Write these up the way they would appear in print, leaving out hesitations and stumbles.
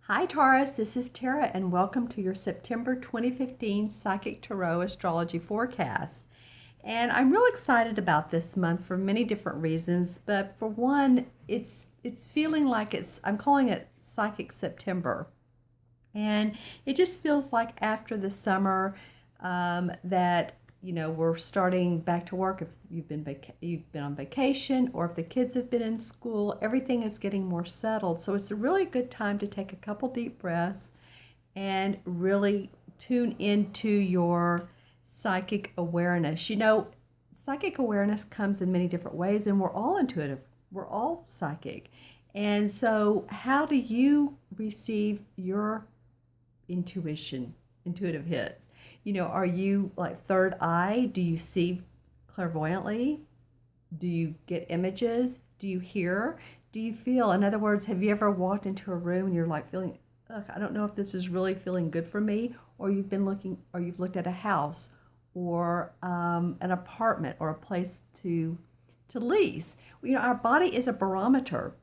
Hi Taurus, this is Tara and welcome to your September 2015 Psychic Tarot Astrology forecast. And I'm real excited about this month for many different reasons, but for one, it's feeling like I'm calling it Psychic September. And it just feels like after the summer that we're starting back to work. If you've been on vacation, or if the kids have been in school, everything is getting more settled. So it's a really good time to take a couple deep breaths and really tune into your psychic awareness. Psychic awareness comes in many different ways, and we're all intuitive. We're all psychic. And so how do you receive your intuitive hits? Are you like third eye? Do you see clairvoyantly? Do you get images? Do you hear? Do you feel? In other words, have you ever walked into a room and you're like feeling, ugh, I don't know if this is really feeling good for me, or you've looked at a house or an apartment or a place to lease. Our body is a barometer.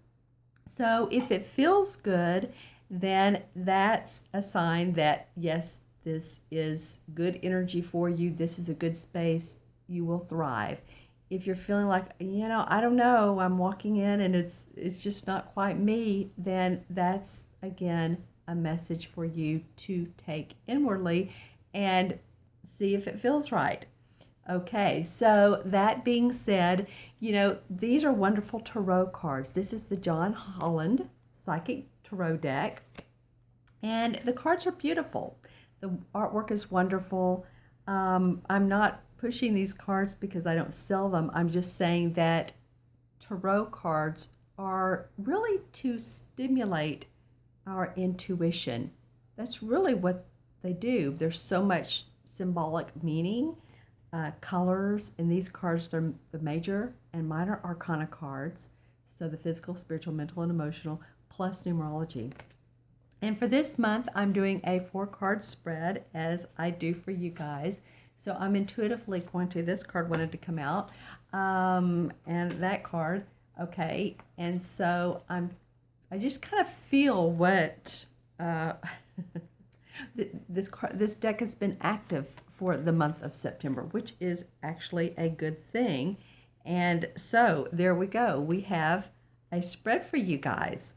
So if it feels good, then that's a sign that yes, this is good energy for you. This is a good space. You will thrive. If you're feeling like, I don't know, I'm walking in and it's just not quite me, then that's again a message for you to take inwardly and see if it feels right. Okay, so that being said, these are wonderful tarot cards. This is the John Holland Psychic Tarot deck, and the cards are beautiful. The artwork is wonderful. I'm not pushing these cards because I don't sell them. I'm just saying that tarot cards are really to stimulate our intuition. That's really what they do. There's so much symbolic meaning, colors, and these cards, they're the major and minor arcana cards. So the physical, spiritual, mental, and emotional, plus numerology. And for this month, I'm doing a 4-card spread, as I do for you guys. So I'm intuitively going to, this card wanted to come out, and that card, okay. And so I just kind of feel what this deck has been active for the month of September, which is actually a good thing. And so there we go. We have a spread for you guys.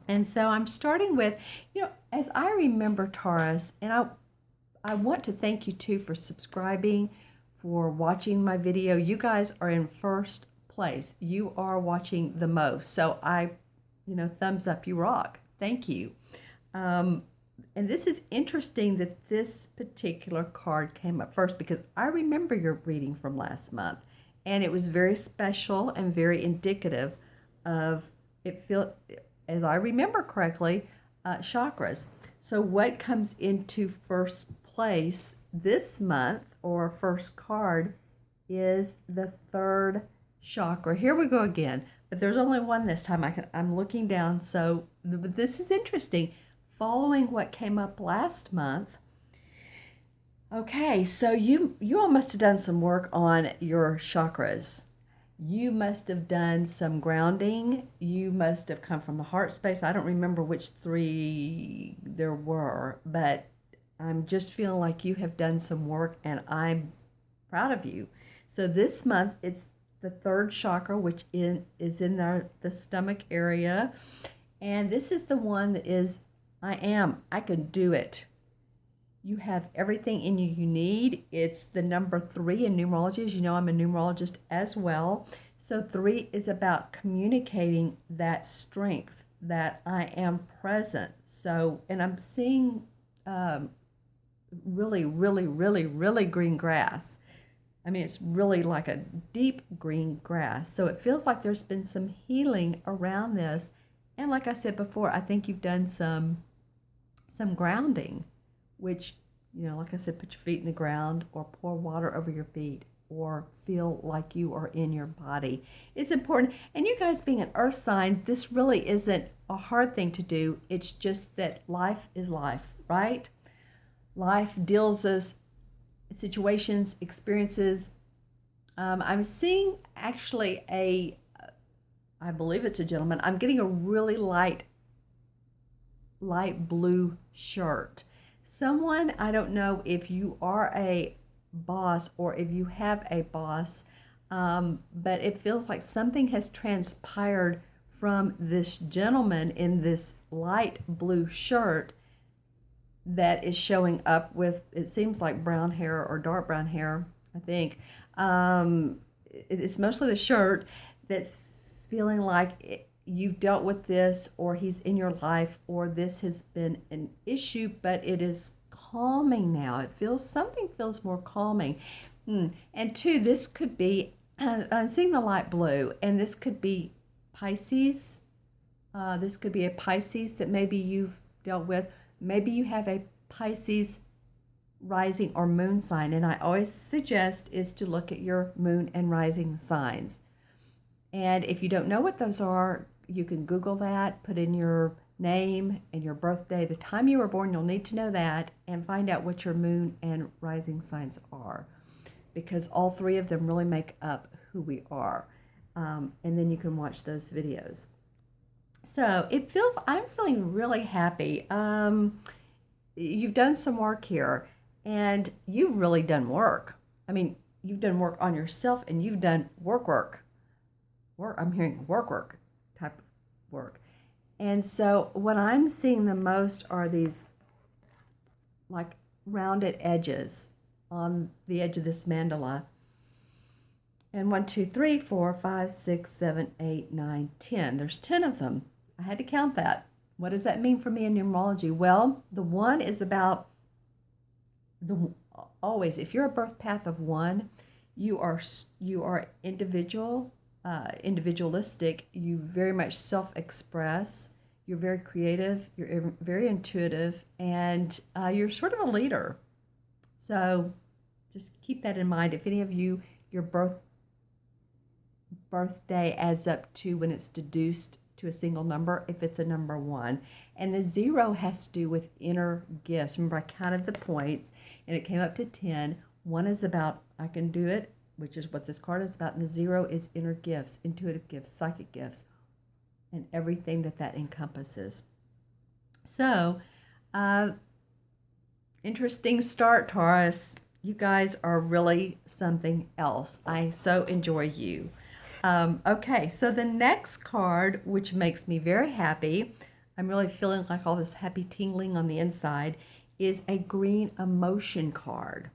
And so I'm starting with, as I remember, Taurus, and I want to thank you too for subscribing, for watching my video. You guys are in first place. You are watching the most. So thumbs up, you rock. Thank you. And this is interesting that this particular card came up first, because I remember your reading from last month, and it was very special and very indicative of, as I remember correctly, chakras. So what comes into first place this month, or first card, is the third chakra. Here we go again, but there's only one this time. I'm looking down, so this is interesting. Following what came up last month. Okay, so you all must have done some work on your chakras. You must have done some grounding. You must have come from the heart space. I don't remember which 3 there were, but I'm just feeling like you have done some work, and I'm proud of you. So this month, it's the third chakra, which is in the stomach area. And this is the one that is, I can do it. You have everything in you need. It's the number 3 in numerology. As you know, I'm a numerologist as well. So 3 is about communicating that strength, that I am present. So, and I'm seeing really, really, really, really green grass. I mean, it's really like a deep green grass. So it feels like there's been some healing around this. And like I said before, I think you've done some grounding, which, like I said, put your feet in the ground, or pour water over your feet, or feel like you are in your body. It's important. And you guys being an earth sign, this really isn't a hard thing to do. It's just that life is life, right? Life deals us situations, experiences. I'm seeing actually I believe it's a gentleman. I'm getting a really light light blue shirt. Someone, I don't know if you are a boss or if you have a boss, but it feels like something has transpired from this gentleman in this light blue shirt that is showing up with, it seems like brown hair or dark brown hair, I think. It's mostly the shirt that's feeling like you've dealt with this, or he's in your life, or this has been an issue, but it is calming now. It feels, something feels more calming. And two, this could be, I'm seeing the light blue, and this could be Pisces. This could be a Pisces that maybe you've dealt with. Maybe you have a Pisces rising or moon sign, and I always suggest is to look at your moon and rising signs. And if you don't know what those are, you can Google that, put in your name and your birthday, the time you were born. You'll need to know that, and find out what your moon and rising signs are, because all three of them really make up who we are. And then you can watch those videos. So it feels, I'm feeling really happy. You've done some work here, and you've really done work. I mean, you've done work on yourself, and you've done work. I'm hearing work type of work. And so what I'm seeing the most are these like rounded edges on the edge of this mandala. And 1, 2, 3, 4, 5, 6, 7, 8, 9, 10. There's 10 of them. I had to count that. What does that mean for me in numerology? Well, the 1 is about always, if you're a birth path of 1, you are individualistic. You very much self-express. You're very creative. You're very intuitive, and you're sort of a leader. So just keep that in mind. If any of you, your birthday adds up to, when it's deduced to a single number, if it's a number 1. And the 0 has to do with inner gifts. Remember, I counted the points, and it came up to 10. 1 is about, I can do it, which is what this card is about. And the 0 is inner gifts, intuitive gifts, psychic gifts, and everything that encompasses. So, interesting start, Taurus. You guys are really something else. I so enjoy you. Okay, so the next card, which makes me very happy, I'm really feeling like all this happy tingling on the inside, is a green emotion card.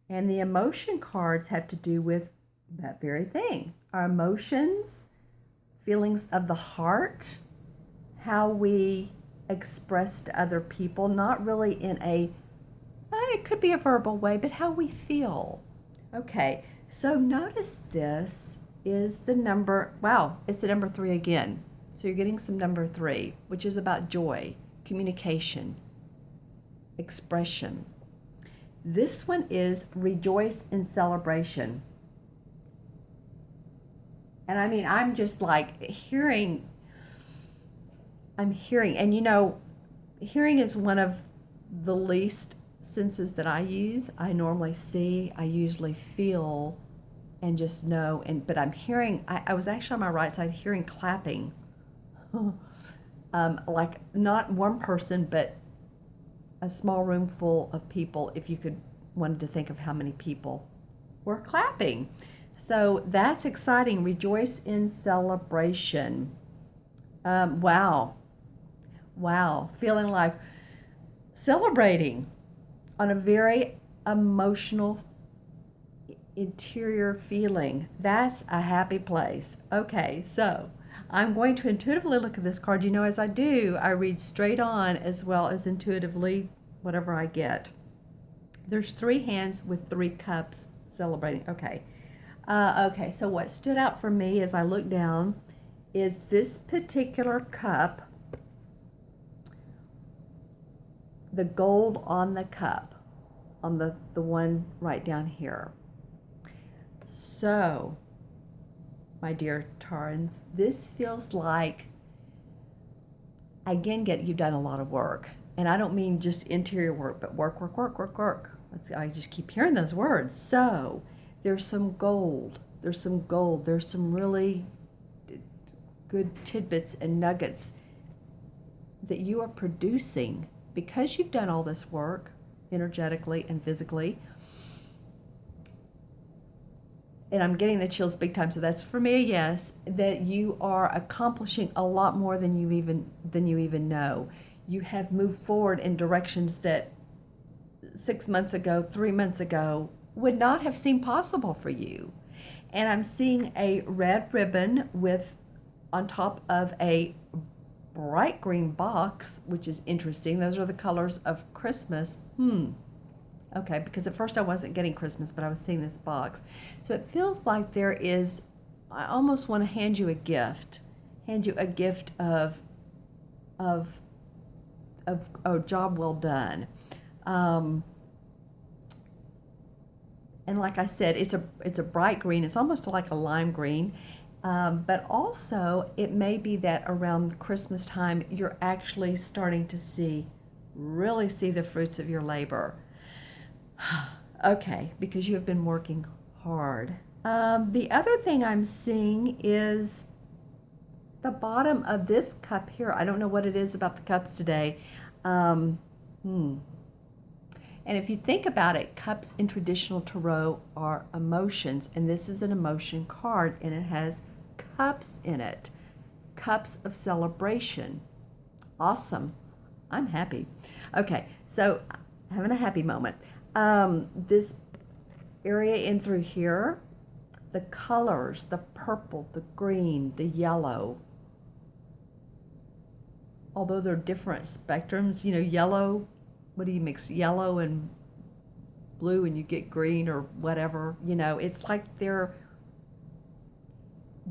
And the emotion cards have to do with that very thing. Our emotions, feelings of the heart, how we express to other people, not really in a, it could be a verbal way, but how we feel. Okay, so notice this is the number, wow, it's the number 3 again. So you're getting some number 3, which is about joy, communication, expression. This one is rejoice in celebration. And I mean, I'm just like hearing, and hearing is one of the least senses that I use. I normally see, I usually feel, and just know. But I'm hearing, I was actually on my right side hearing clapping. Like not one person, but a small room full of people, if you wanted to think of how many people were clapping. So that's exciting. Rejoice in celebration. Wow. Feeling like celebrating on a very emotional interior feeling. That's a happy place. Okay, so I'm going to intuitively look at this card. You know, as I do, I read straight on as well as intuitively whatever I get. There's 3 hands with 3 cups celebrating. Okay. Okay, so what stood out for me as I looked down is this particular cup, the gold on the cup, on the one right down here. So, my dear Taurans, this feels like, again, you've done a lot of work. And I don't mean just interior work, but work. I just keep hearing those words. So, there's some gold. There's some really good tidbits and nuggets that you are producing because you've done all this work energetically and physically. And I'm getting the chills big time, so that's for me a yes, that you are accomplishing a lot more than you even know. You have moved forward in directions that 6 months ago, 3 months ago, would not have seemed possible for you. And I'm seeing a red ribbon with on top of a bright green box, which is interesting. Those are the colors of Christmas. Okay, because at first I wasn't getting Christmas, but I was seeing this box. So it feels like there is, I almost want to hand you a gift of a job well done. And like I said, it's a bright green. It's almost like a lime green. But also it may be that around Christmas time, you're actually starting to really see the fruits of your labor. Okay, because you have been working hard. The other thing I'm seeing is the bottom of this cup here. I don't know what it is about the cups today. And if you think about it, cups in traditional tarot are emotions, and this is an emotion card, and it has cups in it. Cups of celebration. Awesome. I'm happy. Okay, so having a happy moment. This area in through here, the colors, the purple, the green, the yellow, although they're different spectrums, yellow, what do you mix yellow and blue and you get green or whatever, it's like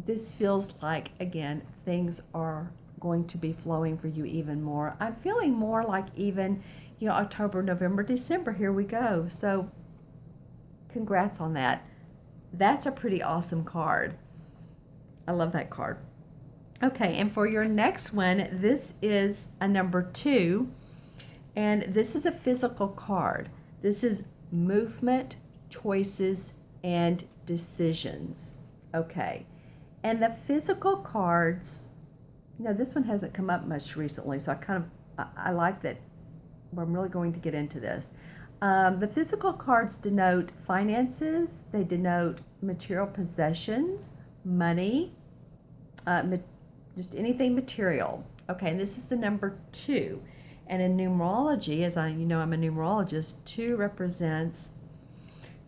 this feels like, again, things are going to be flowing for you even more. I'm feeling more like even, October, November, December, here we go. So congrats on that. That's a pretty awesome card. I love that card. Okay, and for your next one, this is a number 2, and this is a physical card. This is movement, choices, and decisions. Okay, and the physical cards, this one hasn't come up much recently, so I like that. I'm really going to get into this. The physical cards denote finances. They denote material possessions, money, just anything material. Okay, and this is the number 2. And in numerology, as I'm a numerologist, 2 represents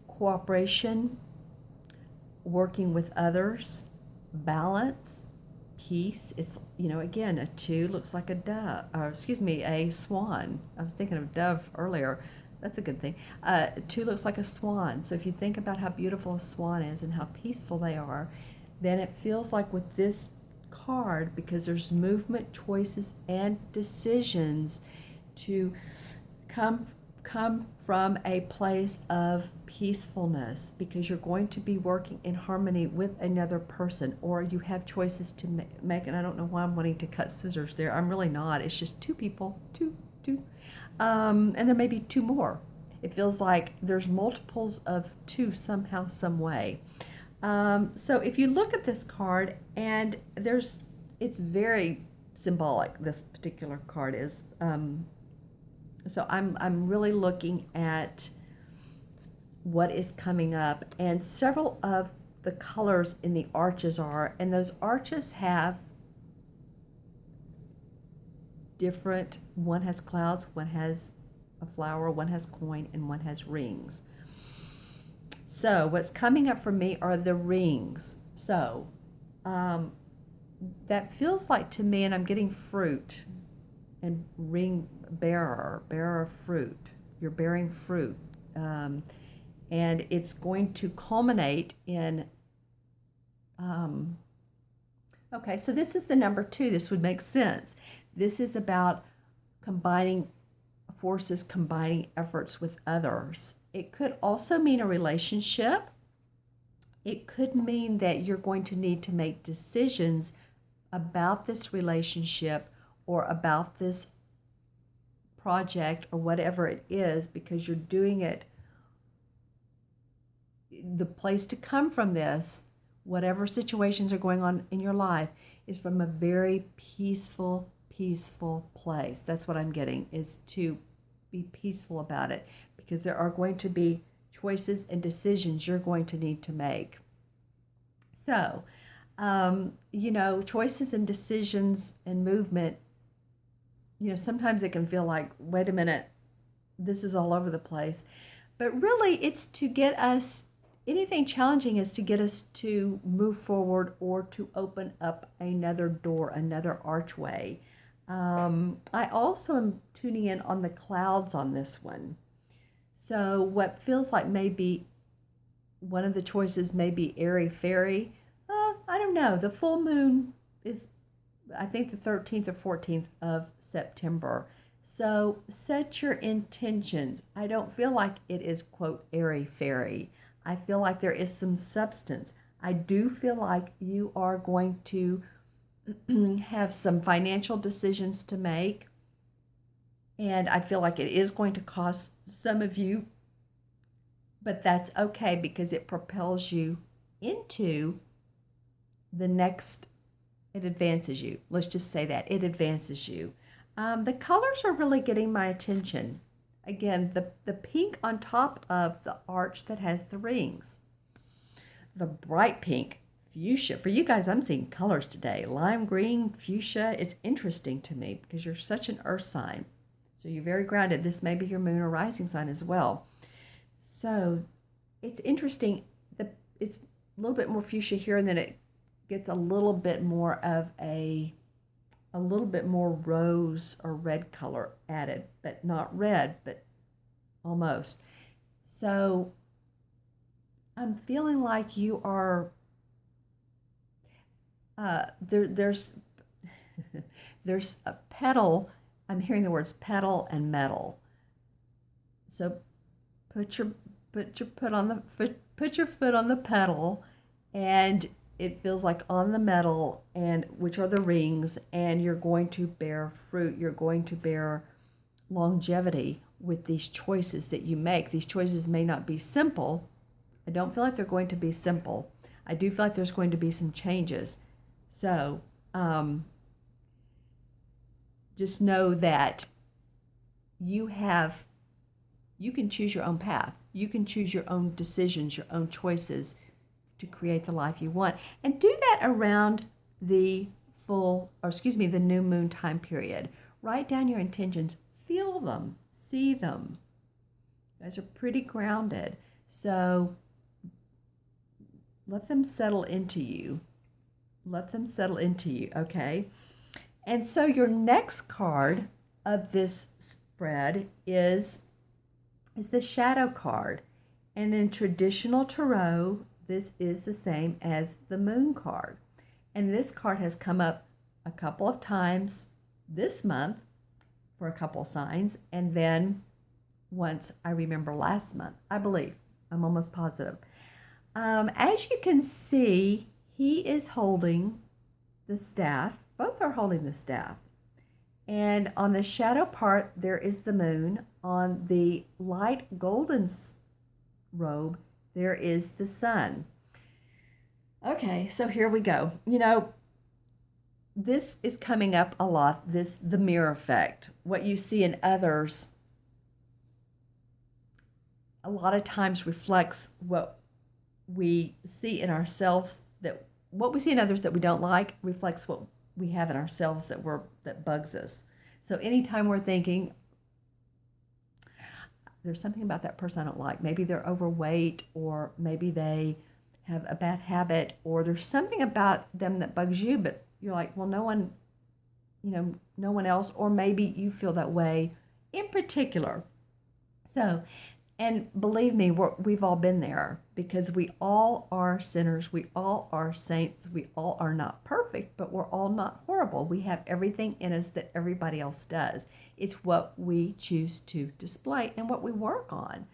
cooperation, working with others, balance, peace. It's, again, a 2 looks like a dove, a swan. I was thinking of dove earlier. That's a good thing. 2 looks like a swan. So if you think about how beautiful a swan is and how peaceful they are, then it feels like with this card, because there's movement, choices, and decisions to come from a place of peacefulness, because you're going to be working in harmony with another person, or you have choices to make. And I don't know why I'm wanting to cut scissors there. I'm really not. It's just 2 people, two. And there may be 2 more. It feels like there's multiples of 2 somehow, some way. So if you look at this card, and it's very symbolic, this particular card is. So I'm really looking at what is coming up, and several of the colors in the arches and those arches have different, one has clouds, one has a flower, one has coin, and one has rings. So what's coming up for me are the rings. So that feels like to me, and I'm getting fruit and ring bearer of fruit. You're bearing fruit. And it's going to culminate in, okay, so this is the number 2. This would make sense. This is about combining forces, combining efforts with others. It could also mean a relationship. It could mean that you're going to need to make decisions about this relationship or about this project or whatever it is, because you're doing it. The place to come from this, whatever situations are going on in your life, is from a very peaceful peaceful place. That's what I'm getting, is to be peaceful about it, because there are going to be choices and decisions you're going to need to make. So, choices and decisions and movement, sometimes it can feel like, wait a minute, this is all over the place. But really, it's to get us, anything challenging is to get us to move forward or to open up another door, another archway. I also am tuning in on the clouds on this one. So what feels like maybe one of the choices may be airy-fairy. I don't know. The full moon is, I think, the 13th or 14th of September. So set your intentions. I don't feel like it is, quote, airy-fairy. I feel like there is some substance. I do feel like you are going to have some financial decisions to make. And I feel like it is going to cost some of you, but that's okay, because it propels you into the next, it advances you. Let's just say that, it advances you. The colors are really getting my attention. Again, the pink on top of the arch that has the rings. The bright pink, fuchsia. For you guys, I'm seeing colors today. Lime green, fuchsia. It's interesting to me because you're such an earth sign. So you're very grounded. This may be your moon or rising sign as well. So it's interesting. It's a little bit more fuchsia here, and then it gets a little bit more of a little bit more rose or red color added, but not red, but almost. So I'm feeling like you are, there's there's a petal. I'm hearing the words petal and metal. So put your foot on the pedal, and it feels like on the metal, and which are the rings, and you're going to bear fruit. You're going to bear longevity with these choices that you make. These choices may not be simple. I don't feel like they're going to be simple. I do feel like there's going to be some changes. So just know that you can choose your own path. You can choose your own decisions, your own choices to create the life you want. And do that around the new moon time period. Write down your intentions, feel them, see them. You guys are pretty grounded. So let them settle into you. Let them settle into you, okay? And so your next card of this spread is the shadow card. And in traditional tarot, this is the same as the moon card. And this card has come up a couple of times this month for a couple of signs, and then once, I remember, last month, I believe. I'm almost positive. As you can see, he is holding the staff. Both are holding the staff. And on the shadow part, there is the moon. On the light golden robe, there is the sun. Okay, so here we go. This is coming up a lot, the mirror effect. What you see in others a lot of times reflects what we see in ourselves, that what we see in others that we don't like reflects what we have in ourselves that bugs us. So anytime we're thinking, there's something about that person I don't like. Maybe they're overweight, or maybe they have a bad habit, or there's something about them that bugs you, but you're like, well, no one else, or maybe you feel that way in particular. So, and believe me, we've all been there, because we all are sinners. We all are saints. We all are not perfect, but we're all not horrible. We have everything in us that everybody else does. It's what we choose to display and what we work on.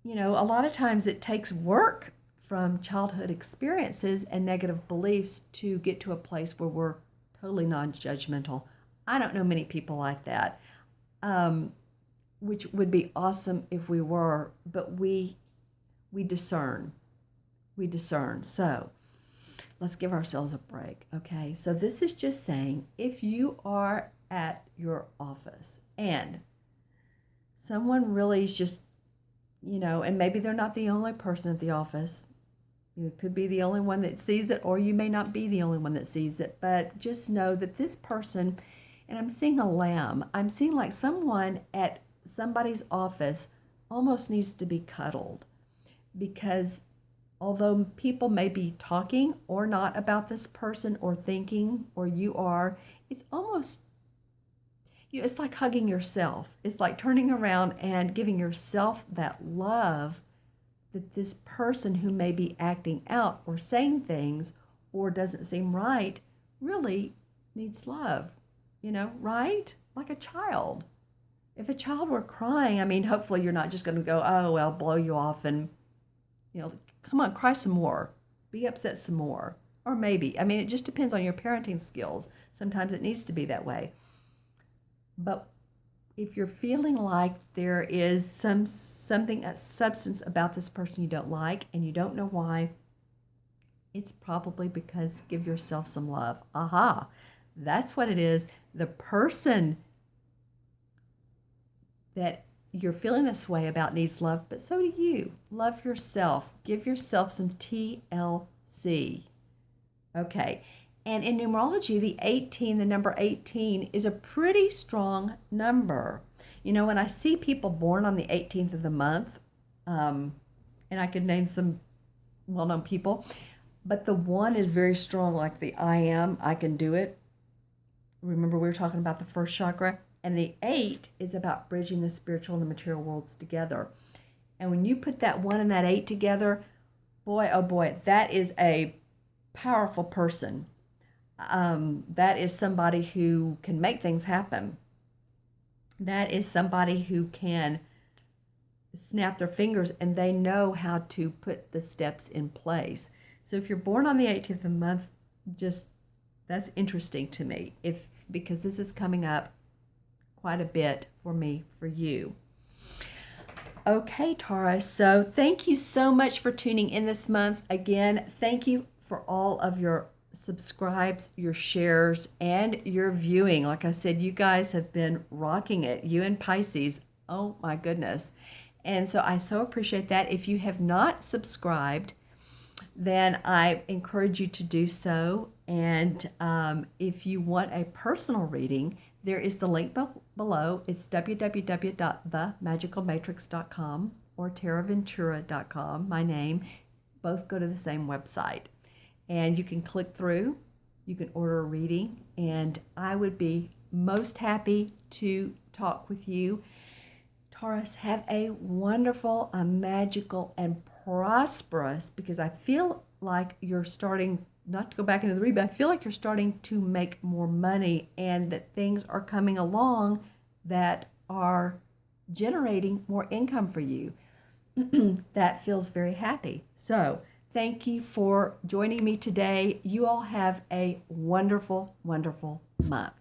A lot of times it takes work from childhood experiences and negative beliefs to get to a place where we're totally non-judgmental. I don't know many people like that. Which would be awesome if we were, but we discern. We discern. So let's give ourselves a break, okay? So this is just saying, if you are at your office and someone really is just, and maybe they're not the only person at the office. You could be the only one that sees it, or you may not be the only one that sees it, but just know that this person, and I'm seeing a lamb, I'm seeing like someone at somebody's office almost needs to be cuddled, because although people may be talking or not about this person or thinking, or you are, it's almost, it's like hugging yourself. It's like turning around and giving yourself that love that this person who may be acting out or saying things or doesn't seem right really needs love, right? Like a child. If a child were crying, I mean, hopefully you're not just going to go, oh, well, blow you off and, come on, cry some more, be upset some more. Or maybe, I mean, it just depends on your parenting skills. Sometimes it needs to be that way. But if you're feeling like there is something, a substance about this person you don't like and you don't know why, it's probably because give yourself some love. Aha, that's what it is. The person that you're feeling this way about needs love, but so do you. Love yourself. Give yourself some TLC. Okay. And in numerology, the number 18 is a pretty strong number. When I see people born on the 18th of the month, and I could name some well-known people, but the 1 is very strong, like the I can do it. Remember, we were talking about the first chakra, and the 8 is about bridging the spiritual and the material worlds together. And when you put that 1 and that 8 together, boy, oh boy, that is a powerful person. That is somebody who can make things happen. That is somebody who can snap their fingers and they know how to put the steps in place. So if you're born on the 18th of the month, that's interesting to me, because this is coming up quite a bit for me, for you. Okay, Taurus, so thank you so much for tuning in this month. Again, thank you for all of your subscribes, your shares, and your viewing. Like I said, you guys have been rocking it. You and Pisces, oh my goodness. And so I so appreciate that. If you have not subscribed, then I encourage you to do so. And if you want a personal reading, there is the link below. It's www.themagicalmatrix.com or terraventura.com, my name. Both go to the same website. And you can click through, you can order a reading, and I would be most happy to talk with you. Taurus, have a wonderful, magical, and prosperous, because I feel like you're starting, not to go back into the read, but I feel like you're starting to make more money and that things are coming along that are generating more income for you. That feels very happy. So, thank you for joining me today. You all have a wonderful, wonderful month.